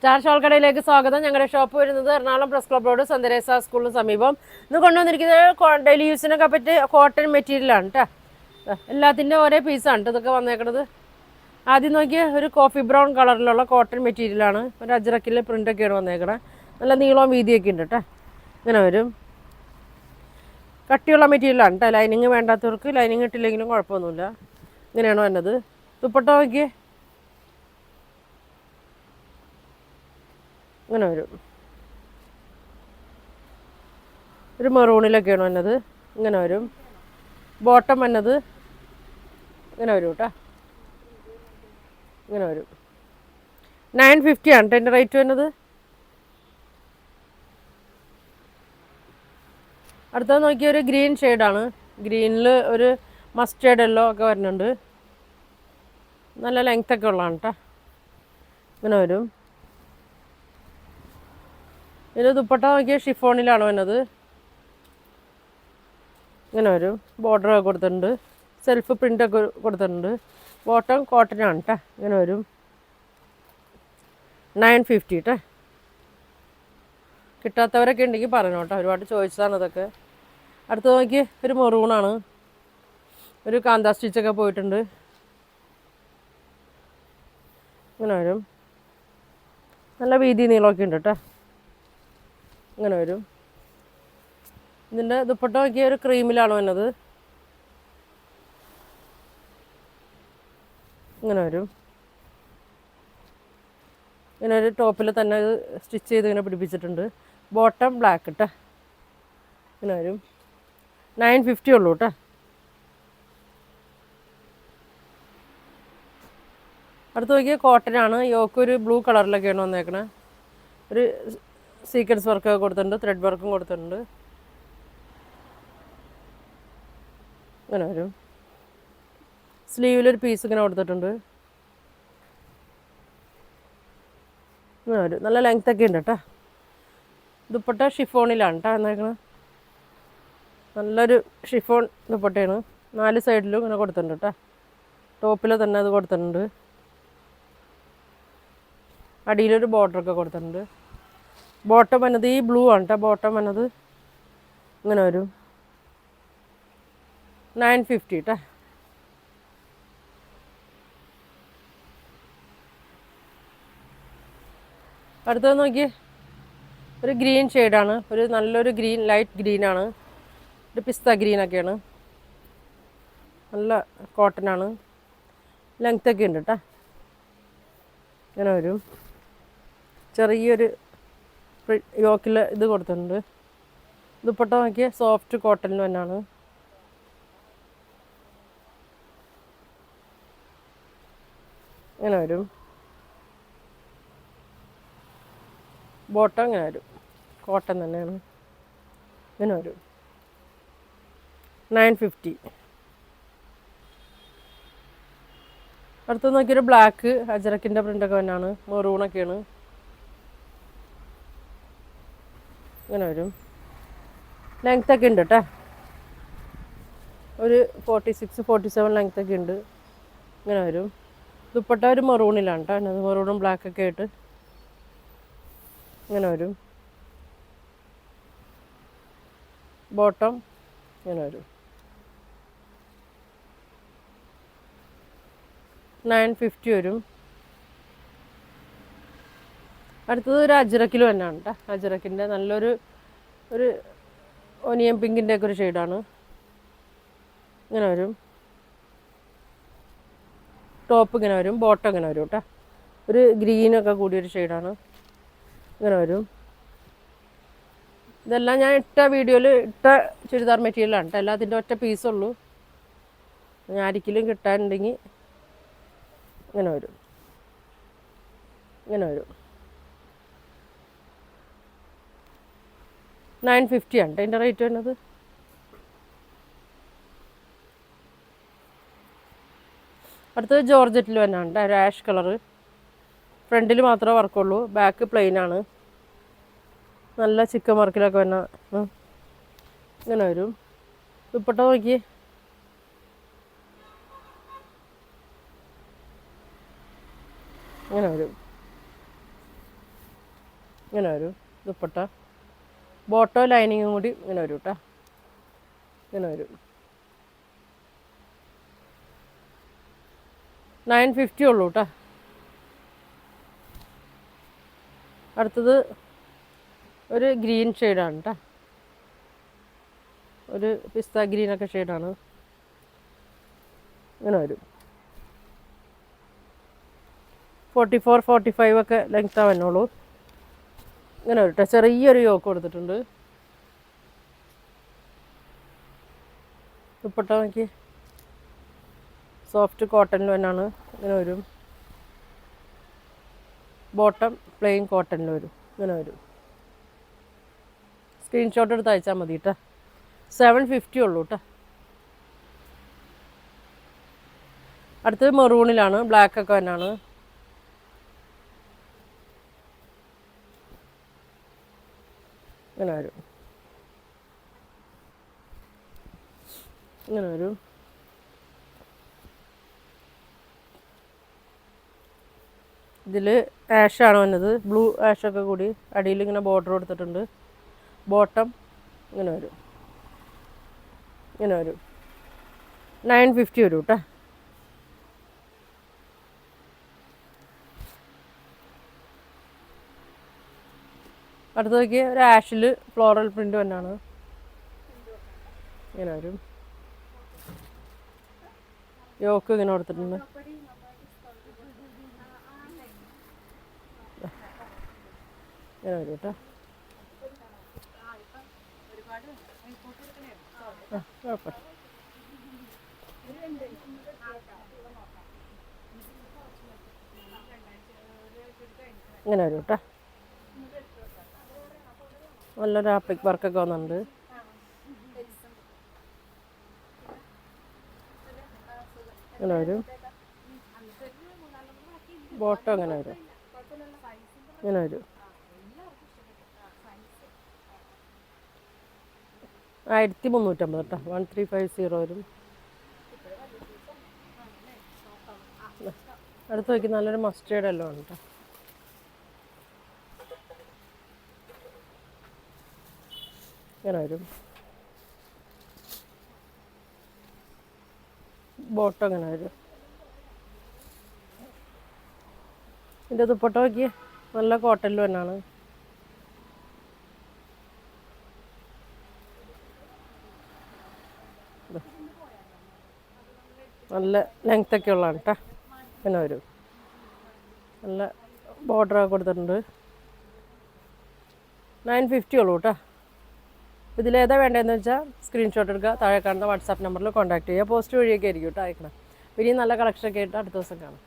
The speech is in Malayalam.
സ്റ്റാർ ഷോൾ കടയിലേക്ക് സ്വാഗതം. ഞങ്ങളുടെ ഷോപ്പ് വരുന്നത് എറണാകുളം പ്രസ് ക്ലബ് റോഡ് സന്ദരേസ സ്കൂളിന് സമീപം. ഇന്ന് കൊണ്ടുവന്നിരിക്കുന്നത് ഡെയിലി യൂസിനൊക്കെ പറ്റിയ കോട്ടൺ മെറ്റീരിയലാണ് കേട്ടോ. എല്ലാത്തിൻ്റെ ഒരേ പീസാണ് കേട്ടോ ഇതൊക്കെ വന്നേക്കണത്. ആദ്യം നോക്കിയ ഒരു കോഫി ബ്രൗൺ കളറിലുള്ള കോട്ടൺ മെറ്റീരിയലാണ്. ഒരു അജ്രക്കിലെ പ്രിൻ്റൊക്കെയാണ് വന്നേക്കണത്. നല്ല നീളവും വീതിയൊക്കെ ഉണ്ട് കേട്ടോ. ഇങ്ങനെ വരും. കട്ടിയുള്ള മെറ്റീരിയലാണ് കേട്ടോ. ലൈനിങ് വേണ്ടാത്തവർക്ക് ലൈനിങ് ഇട്ടില്ലെങ്കിലും കുഴപ്പമൊന്നുമില്ല. ഇങ്ങനെയാണ് വന്നത്. ദുപ്പട്ട നോക്കിയേ, ഇങ്ങനെ വരും. ഒരു മെറൂണിലൊക്കെയാണ് വന്നത്. ഇങ്ങനെ വരും. ബോട്ടം വന്നത് ഇങ്ങനെ വരും കേട്ടോ. ഇങ്ങനെ വരും. 950 ആണ് കേട്ടോ എൻ്റെ റേറ്റ് വരുന്നത്. അടുത്തത് നോക്കിയ ഒരു ഗ്രീൻ ഷെയ്ഡാണ്. ഗ്രീനിൽ ഒരു മസ്റ്റേർഡ് യെല്ലോ ഒക്കെ വരുന്നുണ്ട്. നല്ല ലെങ്ത്തൊക്കെ ഉള്ളതാണ് കേട്ടോ. ഇങ്ങനെ വരും. ഇത് ദുപ്പട്ട നോക്കിയ ഷിഫോണിലാണ് വന്നത്. ഇങ്ങനെ വരും. ബോർഡറൊക്കെ കൊടുത്തിട്ടുണ്ട്. സെൽഫ് പ്രിൻ്റൊക്കെ കൊടുത്തിട്ടുണ്ട്. ബോട്ടം കോട്ടനാണ് കേട്ടോ. ഇങ്ങനെ വരും. 950 കേട്ടോ. കിട്ടാത്തവരൊക്കെ ഉണ്ടെങ്കിൽ പറഞ്ഞു കേട്ടോ. ഒരുപാട് ചോദിച്ചതാണ് അതൊക്കെ. അടുത്ത് നോക്കി ഒരു മെറൂണാണ്. ഒരു കാന്താ സ്റ്റിച്ചൊക്കെ പോയിട്ടുണ്ട്. ഇങ്ങനെ വരും. നല്ല വീതി നീളമൊക്കെ ഉണ്ട് കേട്ടോ. ഇങ്ങനെ വരും. ഇതിൻ്റെ ദുപ്പട്ട നോക്കിയ ഒരു ക്രീമിലാണ് വന്നത്. ഇങ്ങനെ വരും. ഇങ്ങനെ ഒരു ടോപ്പിൽ തന്നെ സ്റ്റിച്ച് ചെയ്ത് ഇങ്ങനെ പിടിപ്പിച്ചിട്ടുണ്ട്. ബോട്ടം ബ്ലാക്ക് കേട്ടോ. ഇങ്ങനെ വരും. 950 ഉള്ളൂ കേട്ടോ. അടുത്ത് നോക്കിയാൽ കോട്ടനാണ്. യോക്ക് ഒരു ബ്ലൂ കളറിലൊക്കെയാണ് വന്നേക്കണേ. ഒരു സീക്വൻസ് വർക്കൊക്കെ കൊടുത്തിട്ടുണ്ട്. ത്രെഡ് വർക്കും കൊടുത്തിട്ടുണ്ട്. ഇങ്ങനെ വരും. സ്ലീവിലൊരു പീസ് ഇങ്ങനെ കൊടുത്തിട്ടുണ്ട്. ഇങ്ങനെ വരും. നല്ല ലെങ്ത്തൊക്കെ ഉണ്ട് കേട്ടോ. ദുപ്പട്ട ഷിഫോണിലാണ് കേട്ടോ എന്നേക്കണത്. നല്ലൊരു ഷിഫോൺ ദുപ്പട്ടയാണ്. 4 സൈഡിലും ഇങ്ങനെ കൊടുത്തിട്ടുണ്ട് കേട്ടോ. ടോപ്പിൽ തന്നെ അത് കൊടുത്തിട്ടുണ്ട്. അടിയിലൊരു ബോർഡറൊക്കെ കൊടുത്തിട്ടുണ്ട്. ബോട്ടം വന്നത് ഈ ബ്ലൂ ആണ് കേട്ടോ. ബോട്ടം വന്നത് ഇങ്ങനെ വരും. 950 കേട്ടോ. അടുത്തത് നോക്കിയേ, ഒരു ഗ്രീൻ ഷെയ്ഡാണ്. ഒരു നല്ലൊരു ഗ്രീൻ, ലൈറ്റ് ഗ്രീനാണ്. ഒരു പിസ്ത ഗ്രീനൊക്കെയാണ്. നല്ല കോട്ടനാണ്. ലെങ്ത്തൊക്കെ ഉണ്ട് കേട്ടോ. ഇങ്ങനെ വരും. ചെറിയൊരു യോക്കിൽ ഇത് കൊടുത്തിട്ടുണ്ട്. ദുപ്പട്ട നോക്കിയാൽ സോഫ്റ്റ് കോട്ടണിൽ തന്നെയാണ്. ഇങ്ങനെ വരും. ബോട്ടം ഇങ്ങനെ വരും. കോട്ടൺ തന്നെയാണ്. ഇങ്ങനെ വരും. 950. അടുത്ത് നോക്കിയൊരു ബ്ലാക്ക് അജറക്കിൻ്റെ പ്രിൻ്റൊക്കെ തന്നെയാണ്. മെറൂണൊക്കെയാണ്. ഇങ്ങനെ വരും. ലെങ്ത്തൊക്കെ ഉണ്ട് കേട്ടോ. ഒരു 46, 47 ലെങ്ത്തൊക്കെ ഉണ്ട്. ഇങ്ങനെ വരും. ദുപ്പട്ട ഒരു മെറൂണിലാണ് കേട്ടോ. അത് മെറൂണും ബ്ലാക്കൊക്കെ ആയിട്ട് ഇങ്ങനെ വരും. ബോട്ടം ഇങ്ങനെ വരും. 950 വരും. അടുത്തത് ഒരു അജ്രക്കിൽ തന്നെയാണ് കേട്ടോ. അജ്രക്കിൻ്റെ നല്ലൊരു ഒനിയൻ പിങ്കിൻ്റെ ഒക്കെ ഒരു ഷെയ്ഡാണ്. ഇങ്ങനെ വരും. ടോപ്പ് ഇങ്ങനെ വരും. ബോട്ടം ഇങ്ങനെ വരും കേട്ടോ. ഒരു ഗ്രീനൊക്കെ കൂടിയൊരു ഷെയ്ഡാണ്. ഇങ്ങനെ വരും. ഇതെല്ലാം ഞാൻ ഇട്ട വീഡിയോയിൽ ഇട്ട ചുരിദാർ മെറ്റീരിയലാണ് കേട്ടോ. എല്ലാത്തിൻ്റെ ഒറ്റ പീസുള്ളൂ. ഞാൻ ആരിക്കലും കിട്ടാനുണ്ടെങ്കിൽ ഇങ്ങനെ വരും. ഇങ്ങനെ വരും. 950 ആണ് അതിൻ്റെ റേറ്റ് വരുന്നത്. അടുത്തത് ജോർജറ്റിൽ തന്നെയാണ് കേട്ടോ. ഒരു ആഷ് കളറ്. ഫ്രണ്ടിൽ മാത്രമേ വർക്കുള്ളൂ. ബാക്ക് പ്ലെയിനാണ്. നല്ല ചിക്കൻ വർക്കിലൊക്കെ വന്ന ഇങ്ങനെ വരും. ദുപ്പട്ട നോക്കിയേ, ഇങ്ങനെ വരും. ഇങ്ങനെ വരും ദുപ്പട്ട. ബോട്ടോ ലൈനിങ്ങും കൂടി ഇങ്ങനെ വരും കേട്ടോ. ഇങ്ങനെ വരും. 950 ഉള്ളൂ കേട്ടോ. അടുത്തത് ഒരു ഗ്രീൻ ഷെയ്ഡാണ് കേട്ടോ. ഒരു പിസ്ത ഗ്രീനൊക്കെ ഷെയ്ഡാണ്. ഇങ്ങനെ വരും. 44, 45 ഒക്കെ ലെങ്ത്താ വന്നോളൂ. ഇങ്ങനെ വരും കേട്ടോ. ചെറിയൊരു യോക്ക് കൊടുത്തിട്ടുണ്ട്. ദുപ്പട്ട നോക്കി സോഫ്റ്റ് കോട്ടണിൽ തന്നെയാണ്. ഇങ്ങനെ വരും. ബോട്ടം പ്ലെയിൻ കോട്ടണിൽ വരും. ഇങ്ങനെ വരും. സ്ക്രീൻഷോട്ട് എടുത്ത് അയച്ചാൽ മതി കേട്ടോ. 750 ഉള്ളൂ കേട്ടോ. അടുത്തത് മെറൂണിലാണ്. ബ്ലാക്കൊക്കെ തന്നെയാണ്. ഇങ്ങനെ വരും. ഇങ്ങനെ വരും. ഇതിൽ ആഷാണ് വന്നത്. ബ്ലൂ ആഷൊക്കെ കൂടി അടിയിൽ ഇങ്ങനെ ബോർഡർ കൊടുത്തിട്ടുണ്ട്. ബോട്ടം ഇങ്ങനെ വരും. ഇങ്ങനെ വരും. 950 വരും കേട്ടോ. അടുത്തതൊക്കെ ഒരു ആഷിൽ ഫ്ലോറൽ പ്രിൻ്റ് തന്നെയാണ്. ഇങ്ങനെ വരും. യോക്ക് ഇങ്ങനെ കൊടുത്തിട്ടുണ്ട്. ഇങ്ങനെ വരും കേട്ടോ. കുഴപ്പമില്ല. ഇങ്ങനെ വരും കേട്ടോ. നല്ലൊരു ആപ്ലിക് വർക്കൊക്കെ വന്നിട്ടുണ്ട്. ഇങ്ങനെ വരും. ബോട്ടം ഇങ്ങനെ വരും. ഇങ്ങനെ വരും. 1350 കേട്ടോ. 1350 വരും. അടുത്ത് നോക്കി നല്ലൊരു മസ്റ്റേർഡ് എല്ലാം ഉണ്ട് കേട്ടോ. ഇങ്ങനെ വരും. ബോട്ടം ഇങ്ങനെ വരും. ഇതിൻ്റെ ദുപ്പട്ട നോക്കിയേ നല്ല കോട്ടണിൽ തന്നെയാണ്. നല്ല ലെങ്ത്തൊക്കെ ഉള്ളതാണ് കേട്ടോ. ഇങ്ങനെ വരും. നല്ല ബോർഡറൊക്കെ കൊടുത്തിട്ടുണ്ട്. 950 ഉള്ളൂ കേട്ടോ. ഇതിലേതാ വേണ്ടതെന്ന് വെച്ചാൽ സ്ക്രീൻഷോട്ട് എടുക്കുക. താഴെ കാണുന്ന വാട്സാപ്പ് നമ്പറിൽ കോൺടാക്ട് ചെയ്യുക. പോസ്റ്റ് വഴിയൊക്കെ ആയിരിക്കും കേട്ടോ അയക്കണം. ഇനി നല്ല കളക്ഷനൊക്കെ ആയിട്ട് അടുത്ത ദിവസം കാണാം.